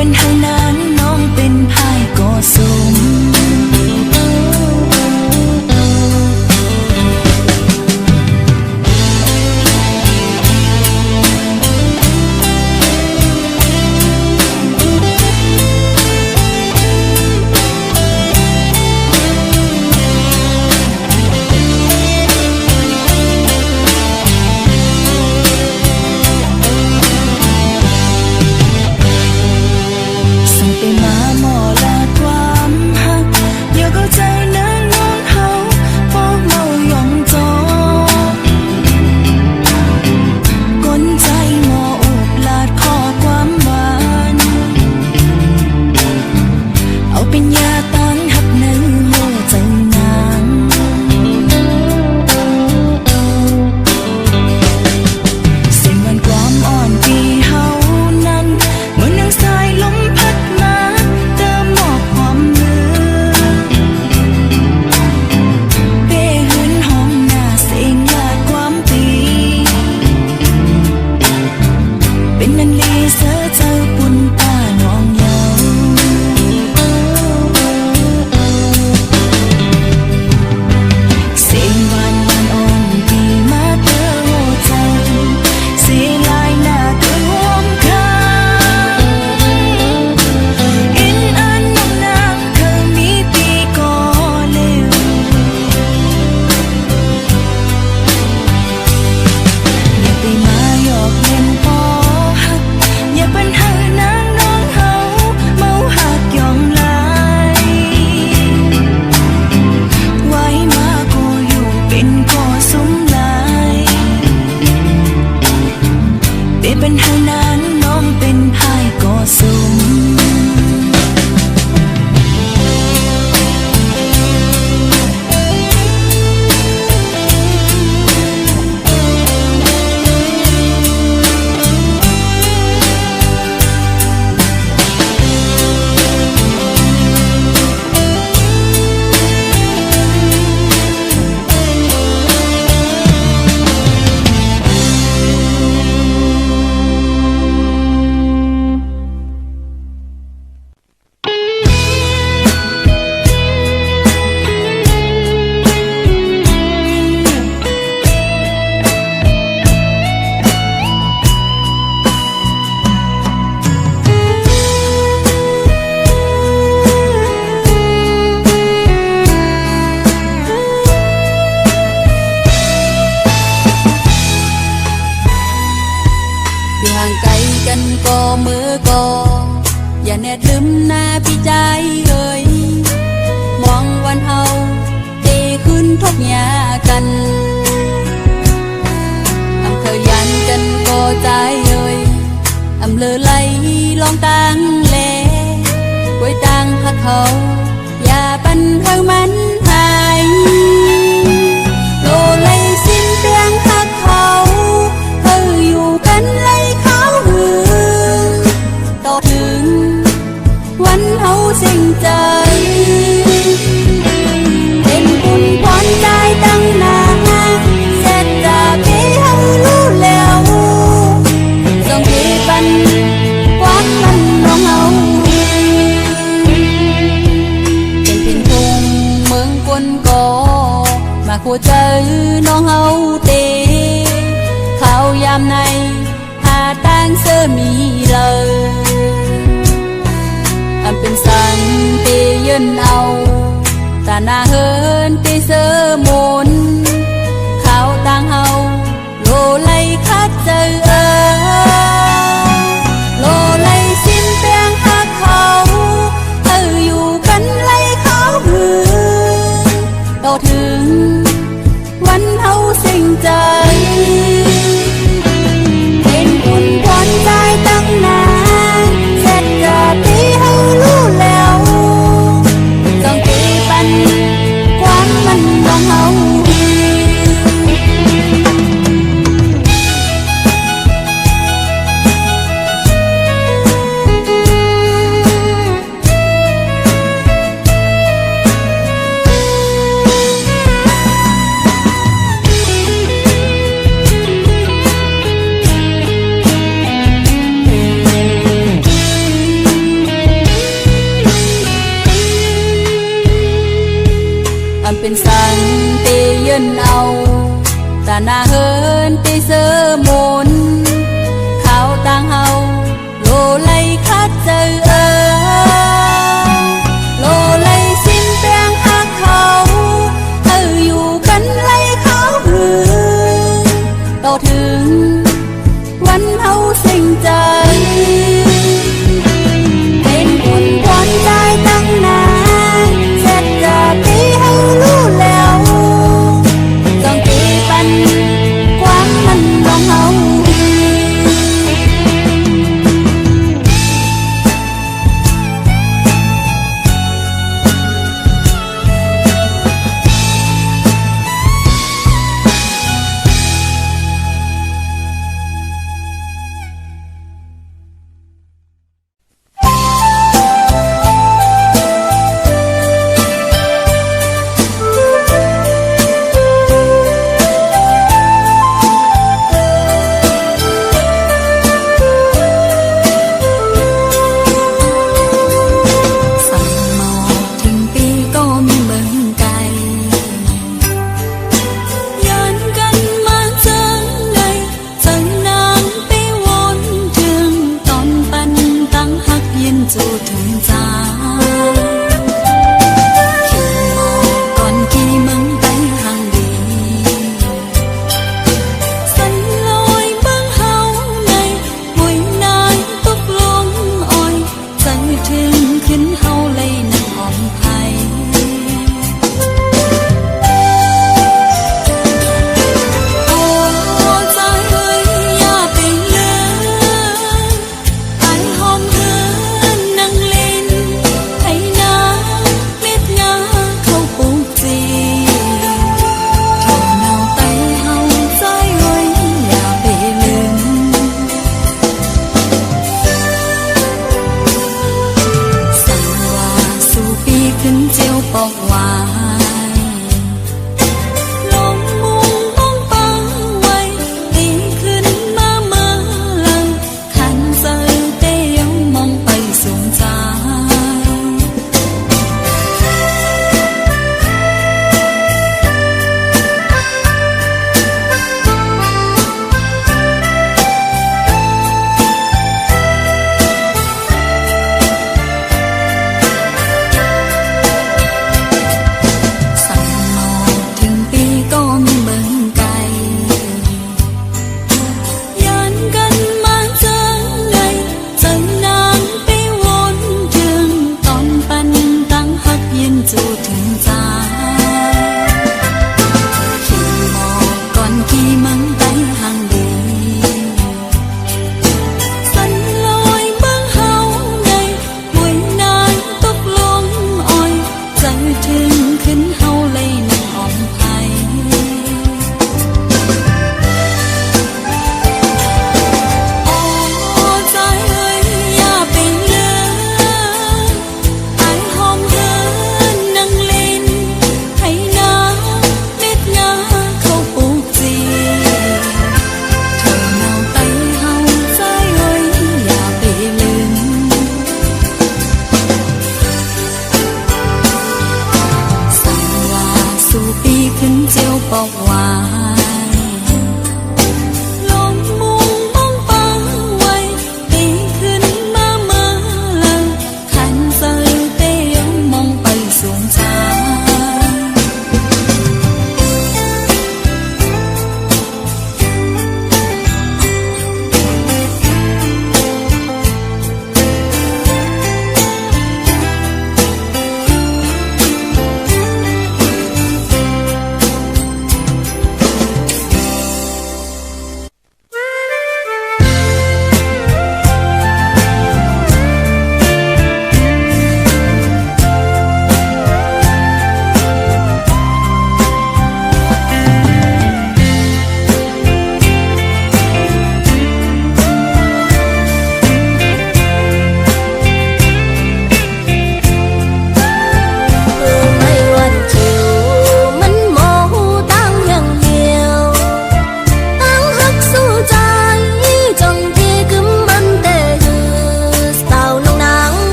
เป็นทางนั้นน้องเป็นพายก็สมเป็นทางนั้นน้องเป็นพายก็สมห่างไกลกันก็มือก็อย่าแนดลืมหน้าพี่ใจเอ่ยมองวันเฮาดีขึ้นทุกอย่างกันอำเคยยันกันก็ใจเอ่ยอำเลอไหลลองตังเลไว้ตังหักเขาอย่าปันทางมันหายโลเลยสิ้นเพียงหักเขาเธออยู่กันไรวันเฮาสิ่งใจเป็นบุญพรใจตั้งนานเสร็จจากที่เฮารู้แล้วส่งที่ปันควักมันน้องเฮาเป็นเพียงทุ่งเมืองกวนก่อ เป็นสังตียืนเอาตาหน้าเฮินตีเสือมุนข้าวต่างเฮาโลไลคัดเจอโลไลสิ้นแปลงหักเขาอยู่กันไลเขาหือต่อถึงวันเฮาสิ่งใจเป็นคนคนได้ตั้งนานเสร็จจากที่เฮารู้แล้วต้องตีปันความมัน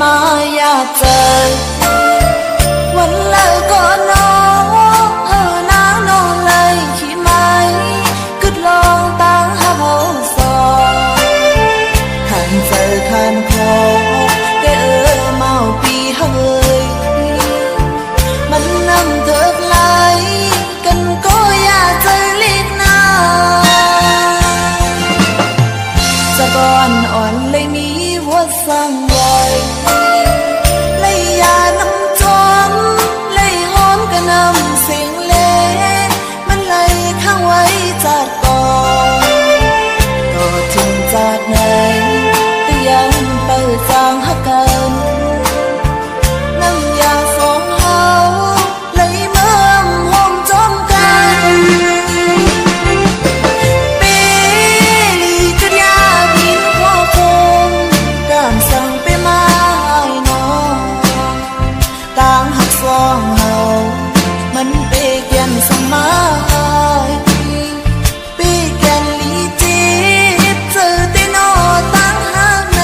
มาอยากเจอวันเลิกก็น้องน้านอนเลยขี้ไม้กึดลองตั้งหาเฮาสองขันเจอขันคอแต่เมาปีเฮยมันนำเถิกไหลกันก็อยากเจอลิกนาจะก่อนอ่อนเลยมีหัวสั่งไว้เลยยาน้ำจอมเลยหอมกระนำเสียงเล่มันเลยข้างไว้จากก่อนก็ถึงจากไหนแต่ยังเปิดจางหักกันน้ำยาสองเฮาเลยเมื่อมหอมจอมกันปีลีจุดยาบินหัวคงการสั่งไปมาให้น้องต่างหักสองเฮามันเปกยันสมัยปีแกนลีจีบเจอแต่นอตั้งหักใน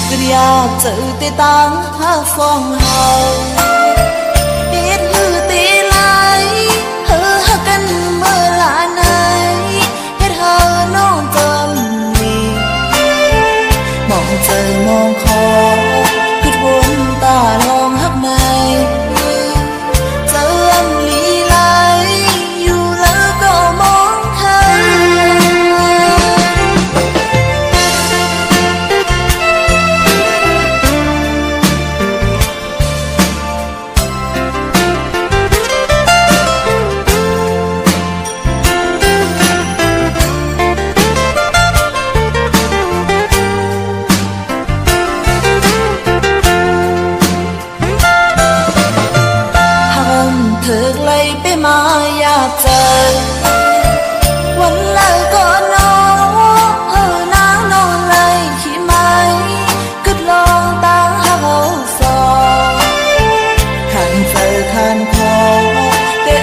ก็อยากเจอแต่ตั้งหักสองเฮาเฮ็ดมือตีไหลหักกันเมื่อลาไหนเฮ็ดเฮาน้องจำนี่มองเจอมองคอคือวนตาลองหักในเจออันลีไหลอยู่แล้วก็มองเธอเถิกเลยไปมาอยากเจอวันเลิกก็น้องน้านอนเลยขี้ไม้กึดลองตั้งหาเฮาสองขันเจอขันคอแต่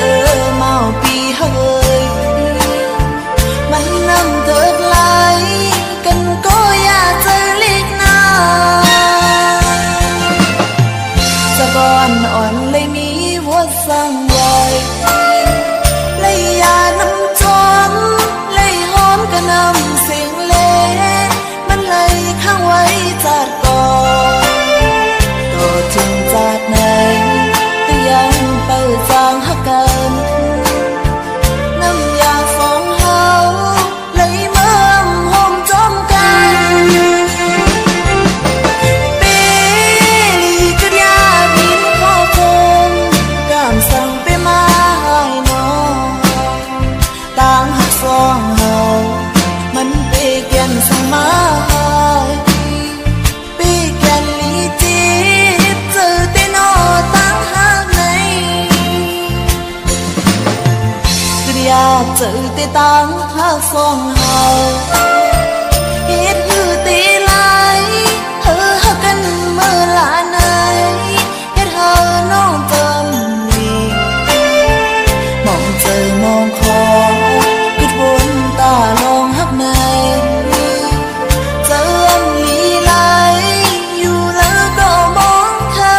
เมาปีเฮยมันนำเถิกไหลกันก็อยากเจอลิกนาจะก่อนอ่อนเลยมีหัวสั่งไว้เลยยาน้ำจอมเลยหอมกระนำเสียงเล่มันเลยข้างไว้จากก่อนก็ถึงจากไหนแต่ยังเปิดจางหักกันน้ำยาสองเฮาเลยเมื่อมหอมจอมกันปีลีจุดยาบินหัวคงการสั่งไปมาให้น้องต่างหักสองเฮามันเปกยันสมัยปีแกนลีจีบเจอแต่นอตั้งหักในก็อยากเจอแต่ตั้งหักสองเฮาเฮ็ดมือตีไหลหักกันเมื่อลาไหนเฮ็ดเฮาน้องจำนี่มองเจอมองคอคือวนตาลองหักในเจออันลีไหลอยู่แล้วก็มองเธอ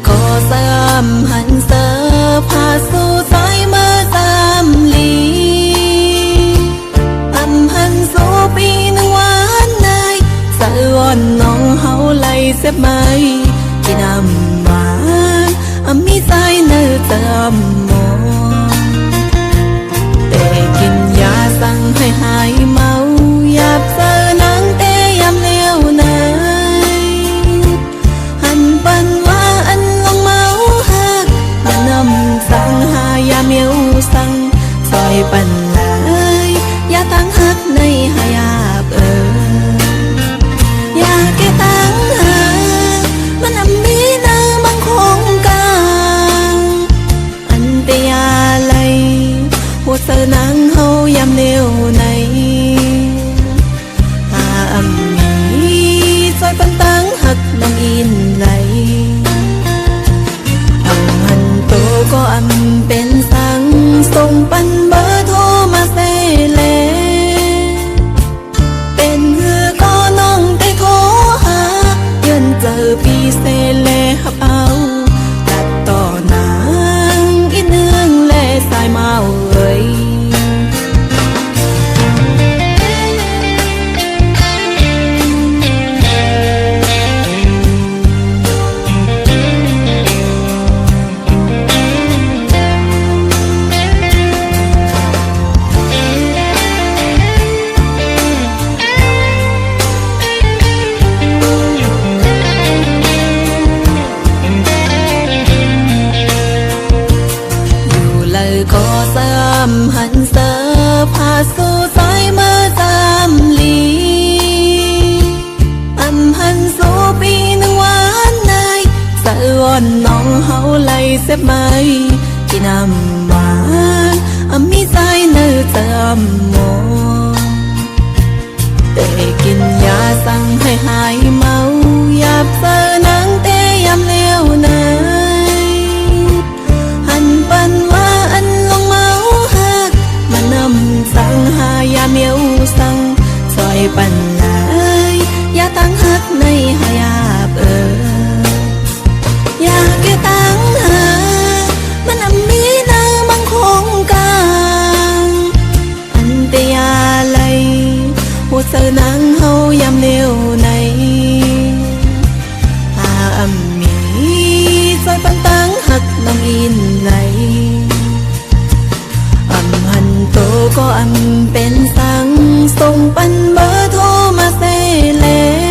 ก็สามหันเสอพาสู่สายมือสามลีอันหันสู่ปีหนึ่งวันในสะอ่อนน้องเฮาไหลเสียบไหมที่นา sai nơi tầm mồ để kinh ya sang hay hai máu yap sơ nắng tê yam liêu này hành ban hoa anh long máu hát mà nằm sang hai yam yêu sang soi ban lại ya tăng hát này hai áp ya cái tăng hát mà nằm đi nơi mang khung càng anh tê ya lay một sơ nắng hâu yam liêu này hà âm mỹ soi ban tăng hát đang in lay âm hành tô có âm bên sáng sông ban bờ thô mà xe lệ bên hư có nong tê thô hà yên giờ bi xe lệ hấp áo đặt tỏ nàng ít nương lệ sai màu ơi có sớm hẳn sơ pha su soi mơ sớm ly âm hẳn su pi nâng quán này sợ ôn nong hậu lay xếp mây khi nằm bán âm mi sai nơi sớm mồ để kinh ya sang hay hai máu yap sơ nắng tê yam liêu này hành ban hoa anh long máu hát mà nằm sang hai yam yêu sang soi ban lại ya tăng hát này hai áp ya cái tăng hát mà nằm đi nơi mang khung càng anh tê ya lay một sơ nắng hâu yam liêu này hà âm mỹ soi ban tăng hát đang in lay âm hành tô có âm bên sáng sông ban bờ thô mà xe lệ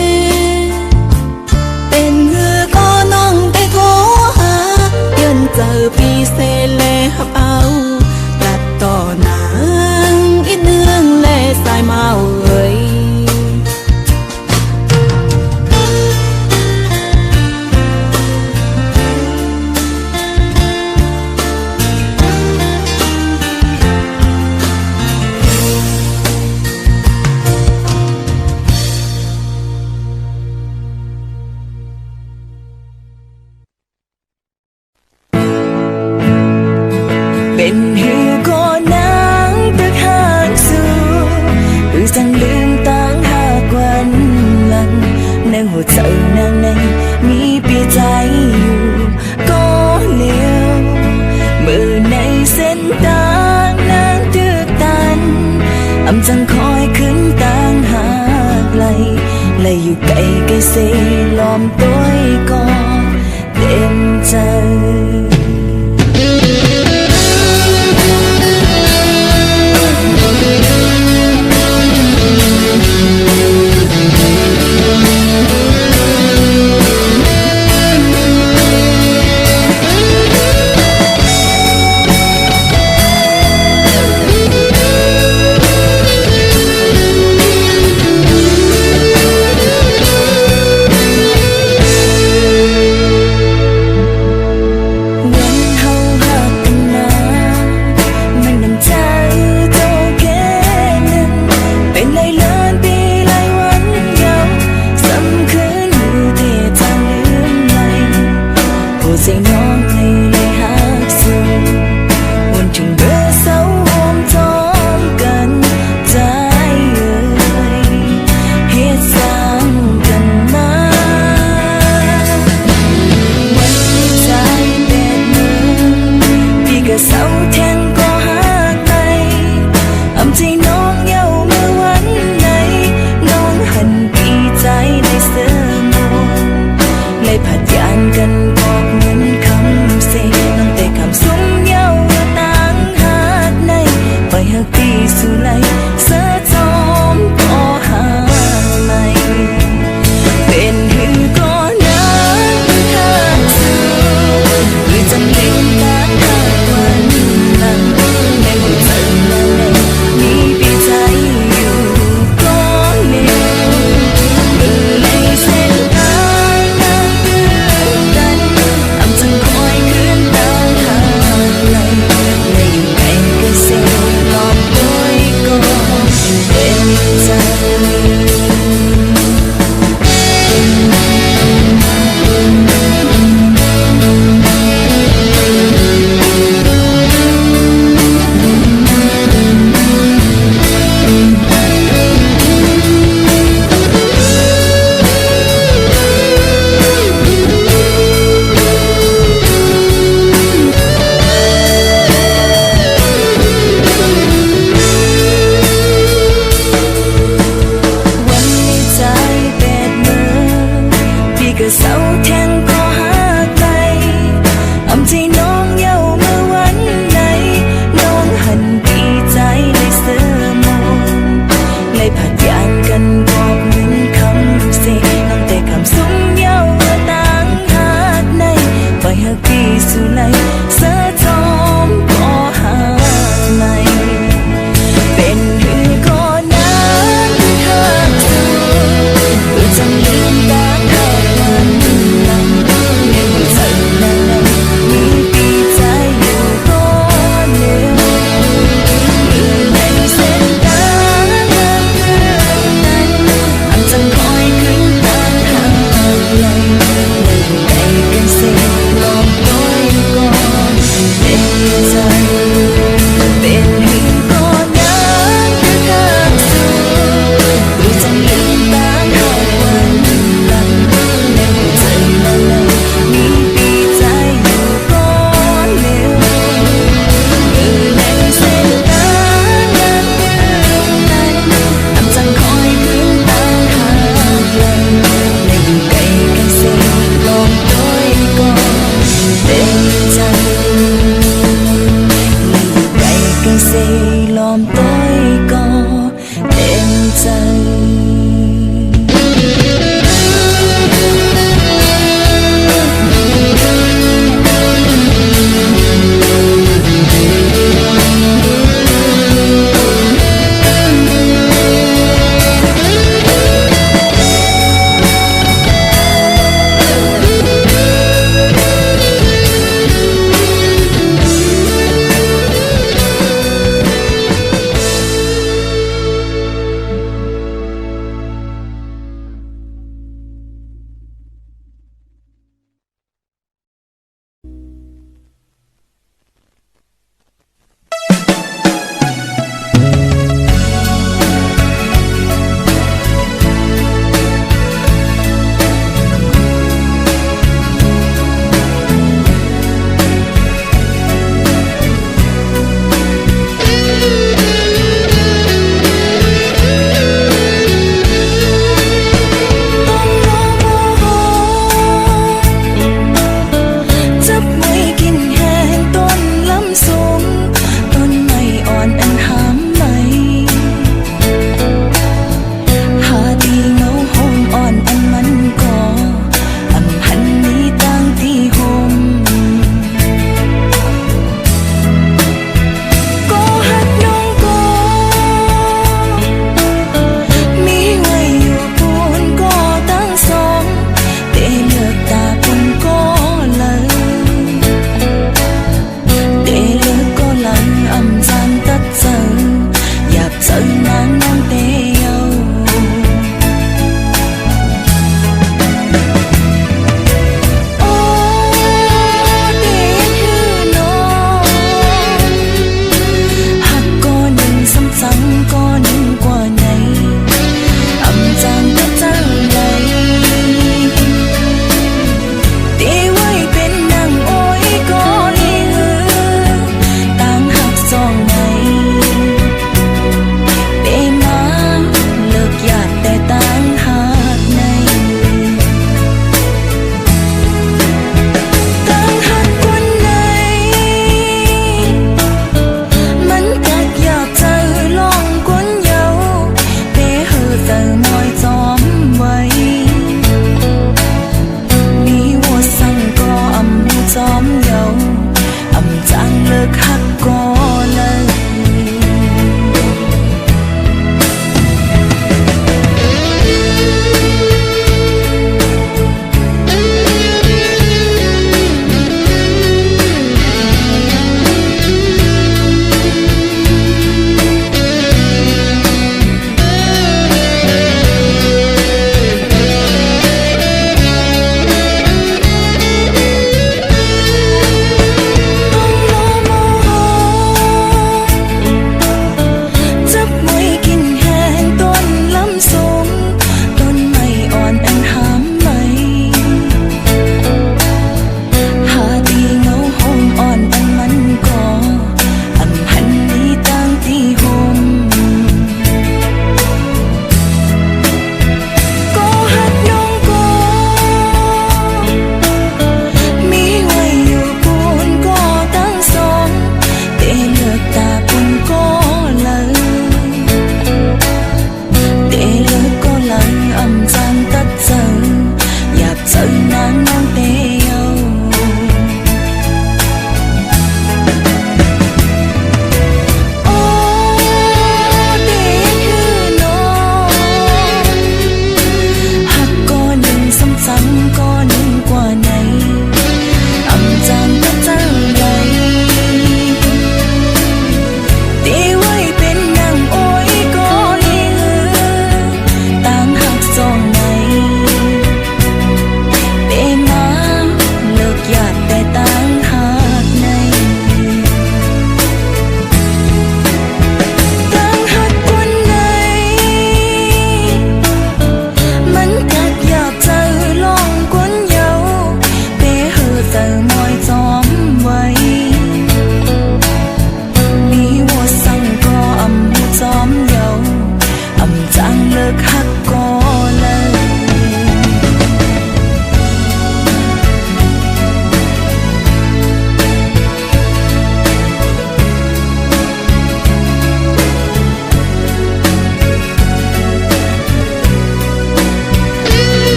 bên hư có nong tê thô hà yên giờ bi xe lệ hấp áo đặt tỏ nàng ít nương lệ sai màu ơi bên hư có nắng tức hát xưa rằngลืมตั้งหากวันหลังนางหัวใจนางในมีเปียใจอยู่ก็เลี้ยวมือในเส้นทางนางตื้อตันอำจังคอยขึ้นตั้งหากไกลเลยอยู่ไกลไกลเสลอมตัวก่อนเต็มใจ ใจน้องเย้าเมื่อวันไหน ใจ อ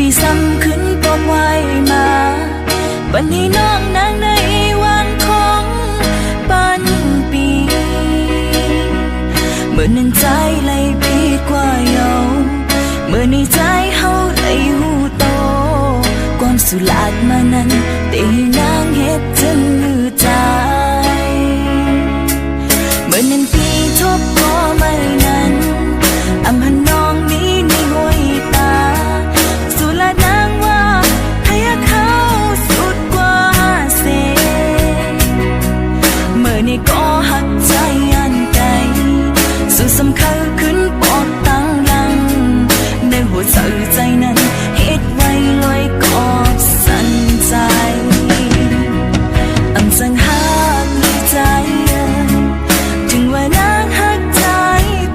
ปีซ้ำขึ้นตกไว้มาวันนี้น้องนางในวังของปันปีเมื่อนั้นใจไหลปีดกว่าเยาเมื่อในใจเฮาไหลหูโตความสุลาดมานั้นตีนางเฮ็ดจึงมือใจเมื่อนั้นปีทบก็ไม่นั้นอำหันน้องนี้ในห้วยตาสุลาดนางว่าให้เขาสุดกว่าเสเมื่อนี้ก็หักใจอันใดสุดสำคัญขึ้นปอดตั้งหลังในหัวใจนั้นเฮ็ดไว้ลอยกอดสั่นใจอำสังหากในใจถึงว่านางหักใจ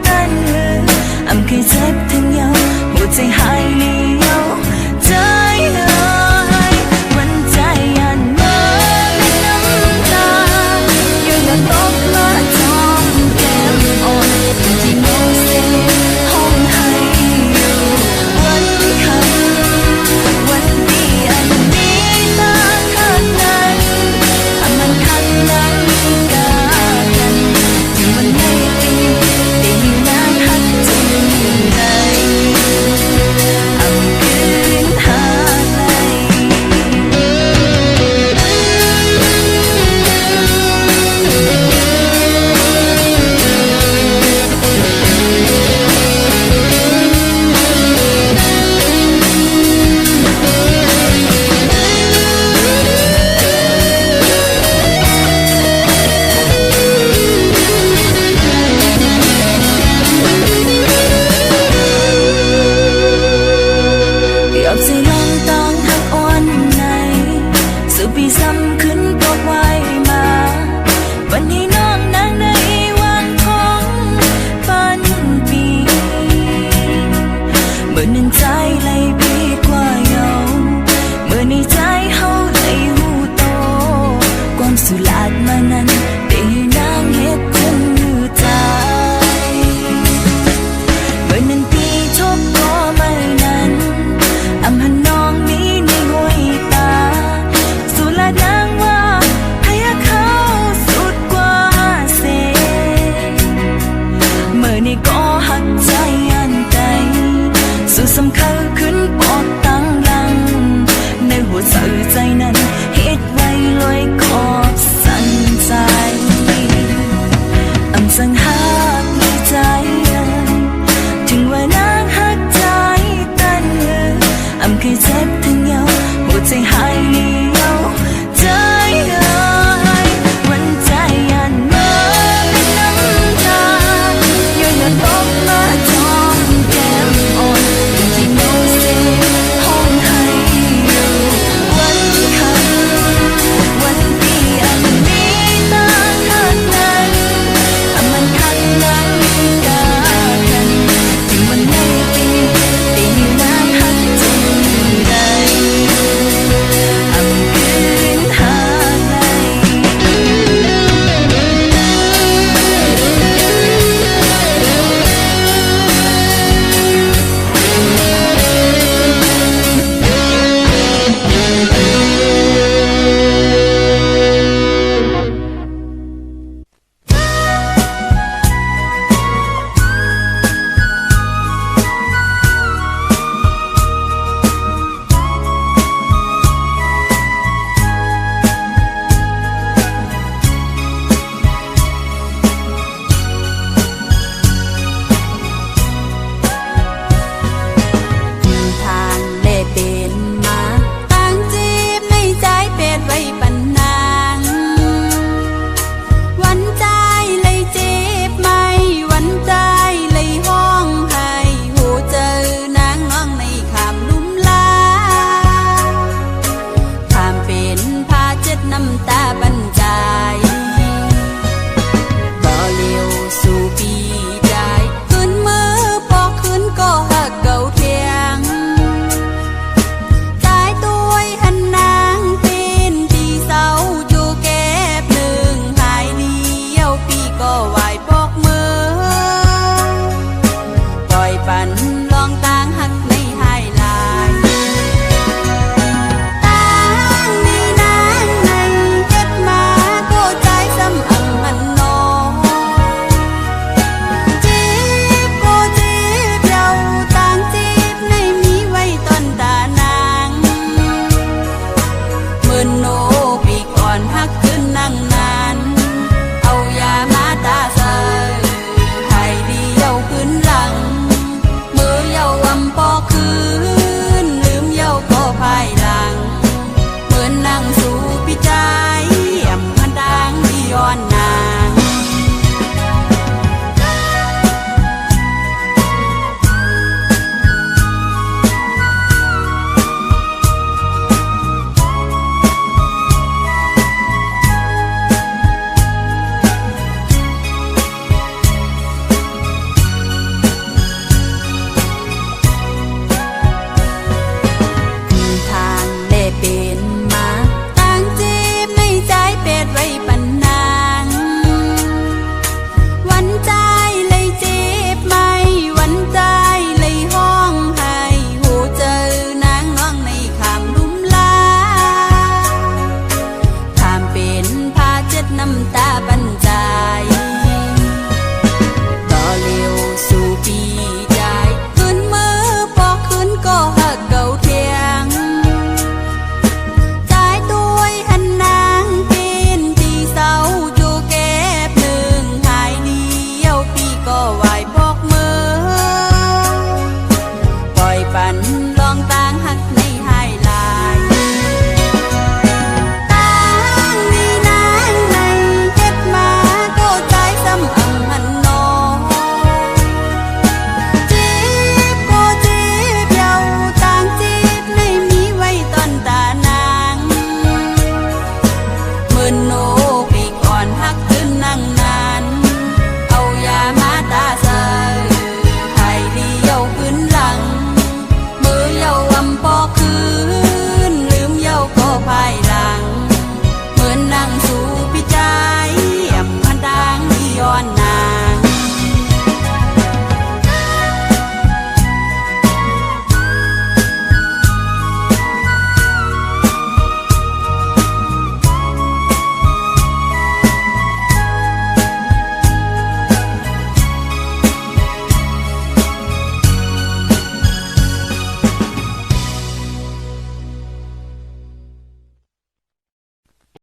ตันอำเคยเจ็บทั้งยาวหัวใจหายเลี้ยวใจเลยวันใจอันเมื่อในน้ำตายังอยากตกมาจอมแก้มอ่อนที่โน้เสียห้องให้อยู่วันคำวันนี้อันนี้ตาข้างนั้นมันข้างนั้นกากันที่มันไม่เป็นได้อยู่นานหักจนไหนอำคืนหาไหลอยากสิลองต้องหักอ่อนในสุปีซ้ำขึ้นตกไว้มาวันนี้น้องนางในวังของปันปีเมื่อนั้นใจไหลปีดกว่าเยาเมื่อในใจเฮาไหลหูโตความสุลาดมานั้นได้นางเฮ็ดจนมือใจเมื่อนั้นปีทบก็ไม่นั้นอำหันน้องนี้ในห้วยตาสุลาดนางว่าให้เขาสุดกว่าเสเมื่อนี้ก็หักใจอันใดสุดสำคัญ